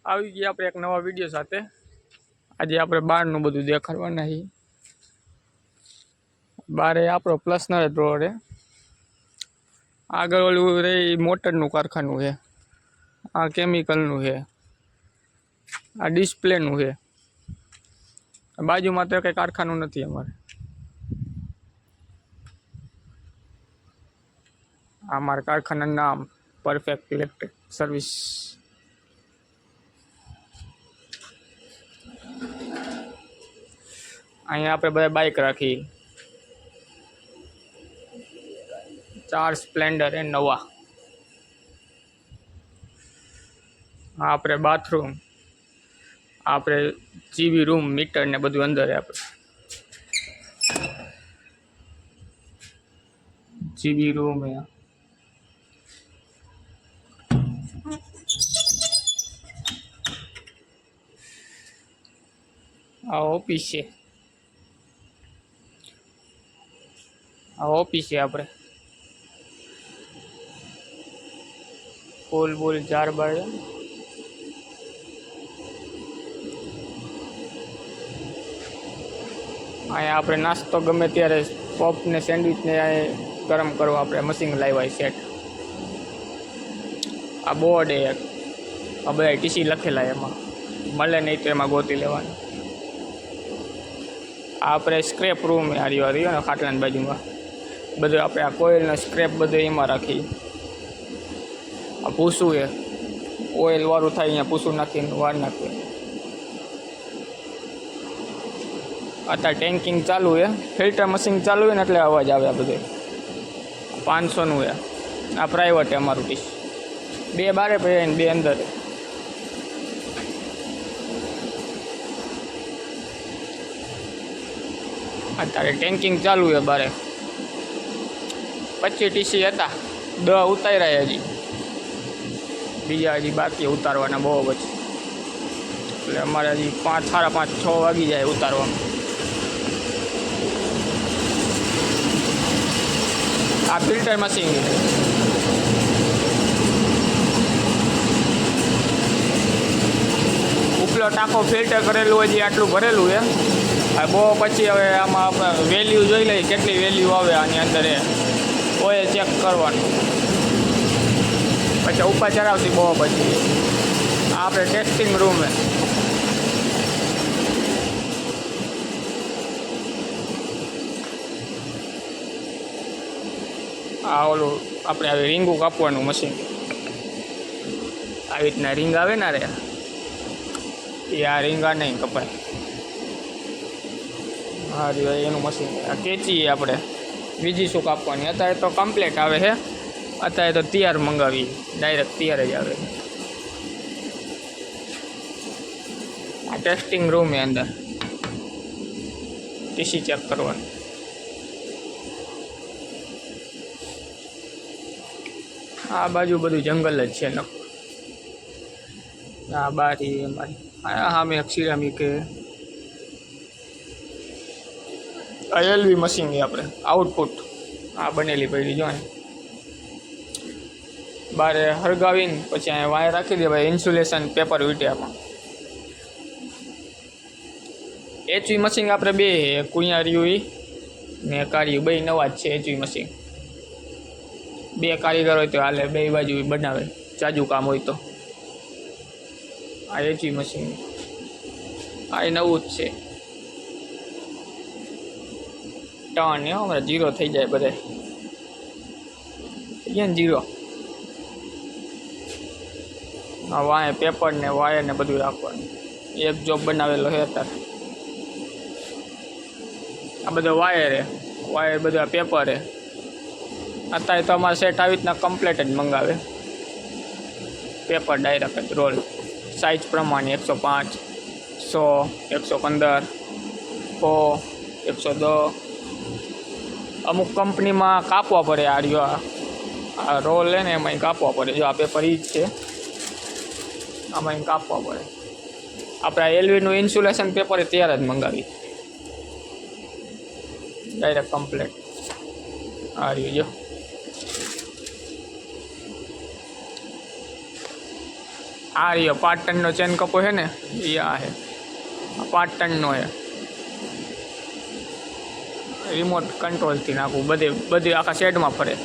આવી ગયા આપણે એક નવા વિડીયો સાથે। આજે આપણે બહારનું બધું દેખાડવાના છીએ। બારે આપણો પ્લસનર ડ્રોર છે। આગળ ઓલું રે મોટરનું કારખાનું છે, આ કેમિકલનું છે, આ ડિસ્પ્લેનું છે। બાજુમાં તો કંઈ કારખાનું નથી અમારે। અમારા કારખાનાનું નામ પરફેક્ટ ઇલેક્ટ્રિક સર્વિસ। અહીંયા આપણે બધા બાઇક રાખી, 4 સ્પ્લેન્ડર એ નવા। આપણે બાથરૂમ, આપણે જીબી રૂમ મીટર ને બધું અંદર આપણે જીબી રૂમ હે। આ ઓફિસ છે, આ ઓફિસ છે આપણે। ફૂલ બોલ 4 બાર। અહીંયા આપણે નાસ્તો ગમે ત્યારે પફ ને સેન્ડવિચ ને ગરમ કરવા આપણે મશીન લાવ્યા સેટ। આ બોર્ડ એક, આ બધા ટીસી લખેલા એમાં મળે નહીં તો એમાં ગોતી લેવાનું। આ આપણે સ્ક્રેપ રૂમ હાર્યો ને ખાટલાની બાજુમાં બધું આપણે આ કોઇલનો સ્ક્રેપ બધું એમાં રાખી। આ ભૂસું એ ઓઇલ વાળું થાય, અહીંયા ભૂસું નાખીને વાર નાખીએ। અત્યારે ટેન્કિંગ ચાલુ છે, ફિલ્ટર મશીન ચાલુ છે ને એટલે અવાજ આવે। આ બધું 500નું છે। આ પ્રાઇવેટ છે અમારું ટીસ, 2 બારે પડે ને 2 અંદર। અત્યારે ટેન્કિંગ ચાલુ છે બારે। 25 ટીસી હતા, 10 ઉતાર્યા હજી, બીજા હજી બાકી ઉતારવાના બહુ પછી। એટલે અમારે હજી 5, સાડા 5, 6 વાગી જાય ઉતારવામાં। આ ફિલ્ટર મશીન છે, ઉપલો ટાંકો ફિલ્ટર કરેલું હજી આટલું ભરેલું છે। બહુ પછી હવે આમાં આપણે વેલ્યુ જોઈ લઈએ કેટલી વેલ્યુ આવે આની અંદર એ ઓઇલ ચેક કરવાનું, પછી ઉપર ચડાવતી બહુ પછી। આ આપણે ટેસ્ટિંગ રૂમ છે। આ ઓલું આપણે આવી રીંગું કાપવાનું મશીન, આવી રીતના રીંગ આવે ને રે એ આ રીંગા નહીં કપાય। હા એનું મશીન। આ કેચી આપણે બીજી શું કાપવાની, અત્યારે તો કમ્પ્લેટ આવે છે, અત્યારે તો તૈયાર મંગાવી, ડાયરેક્ટ તૈયાર જ આવે। આ ટેસ્ટિંગ રૂમ એ અંદર ટીસી ચેક કરવાનું। આ બાજુ બધું જંગલ જ છે ને। આ બારી અમારી, હા મેં સિરામિક એલવી મશીન છે આપણે આઉટપુટ। આ બનેલી પડી જો ને બારે હળગાવીને પછી અહીંયા વાયર રાખી દેવાય, ઇન્સ્યુલેશન પેપર વીટ્યામાં। એચવી મશીન આપણે 2 કુંયારિયું ને કાળિયું 2 નવા જ છે એચવી મશીન। 2 કારીગર હોય તો હાલે, 2 બાજુ બનાવે જાજુ કામ હોય તો। આ એચવી મશીન, આ નવું જ છે। ટર્ન એ અમારે 0 થઈ જાય બધે, થઈ ગયા ને 0। આ વાય પેપર ને વાયર ને બધું રાખવાનું, એક જોબ બનાવેલો છે અત્યારે। આ બધો વાયર હે, વાયર બધા પેપર હે। અત્યારે તો અમારે સેટ આવી રીતના કમ્પ્લેટ જ મંગાવે, પેપર ડાયરેક્ટ જ રોલ સાઇઝ પ્રમાણે 105, 100, 115, 100, 110। અમુક કંપનીમાં કાપવા પડે, આ રોલ લે ને એમાં કાપવા પડે। જો આ પેપર ઈ જ છે, આમાં કાપવા પડે। આપણે આ એલવીનું ઇન્સ્યુલેશન પેપર એ તૈયાર જ મંગાવી, ડાયરેક્ટ કમ્પ્લેટ। આ રહ્યું જો, આ રહ્યો 5 ટનનો ચેન કપો છે ને એ આ છે, 5 ટનનો છે. રિમોટ કંટ્રોલથી નાખવું, બધી આખા શેડમાં ફરે.